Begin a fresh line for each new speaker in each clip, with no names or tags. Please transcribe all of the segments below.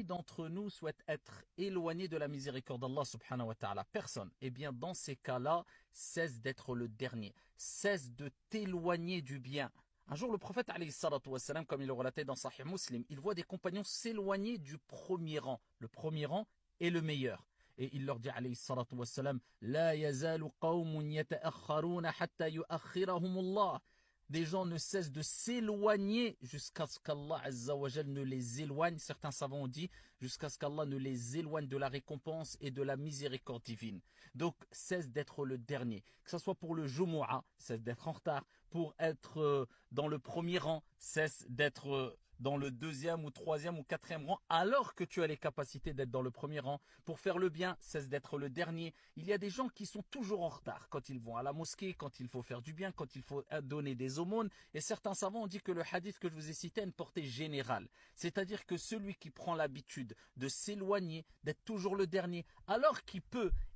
d'entre nous souhaite être éloigné de la miséricorde d'Allah subhanahu wa ta'ala? Personne. Eh bien, dans ces cas-là, cesse d'être le dernier. Cesse de t'éloigner du bien. Un jour, le prophète, alayhi salatu wassalam, comme il le relatait dans Sahih Muslim, il voit des compagnons s'éloigner du premier rang. Le premier rang est le meilleur. Et il leur dit, alayhi salatu wassalam, La yazalu qawmun yata'akharuna hatta yu'akhirahumullah. Des gens ne cessent de s'éloigner jusqu'à ce qu'Allah Azza wa Jal ne les éloigne. Certains savants ont dit jusqu'à ce qu'Allah ne les éloigne de la récompense et de la miséricorde divine. Donc cesse d'être le dernier. Que ce soit pour le Jumu'ah, cesse d'être en retard. Pour être dans le premier rang, cesse d'être dans le deuxième ou troisième ou quatrième rang, alors que tu as les capacités d'être dans le premier rang. Pour faire le bien, cesse d'être le dernier. Il y a des gens qui sont toujours en retard quand ils vont à la mosquée, quand il faut faire du bien, quand il faut donner des aumônes. Et certains savants ont dit que le hadith que je vous ai cité a une portée générale. C'est-à-dire que celui qui prend l'habitude de s'éloigner, d'être toujours le dernier, alors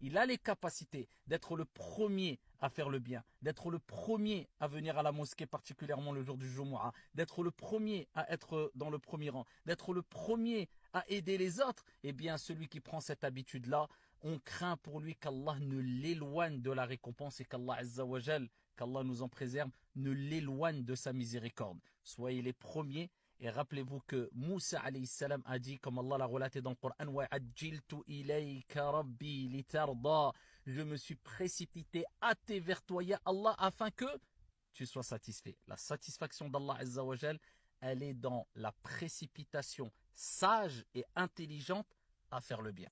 il a les capacités d'être le premier à faire le bien, d'être le premier à venir à la mosquée, particulièrement le jour du Jumu'ah, d'être le premier à être dans le premier rang, d'être le premier à aider les autres, eh bien celui qui prend cette habitude-là, on craint pour lui qu'Allah ne l'éloigne de la récompense et qu'Allah Azza wa Jal, qu'Allah nous en préserve, ne l'éloigne de sa miséricorde. Soyez les premiers. Et rappelez-vous que Moussa alayhi salam a dit, comme Allah l'a relaté dans le Coran, وَعَجِّلْتُ إِلَيْكَ رَبِّي لِتَرْضَى. Je me suis précipité, hâté vers toi, ya Allah, afin que tu sois satisfait. La satisfaction d'Allah Azza wa Jal, elle est dans la précipitation sage et intelligente à faire le bien.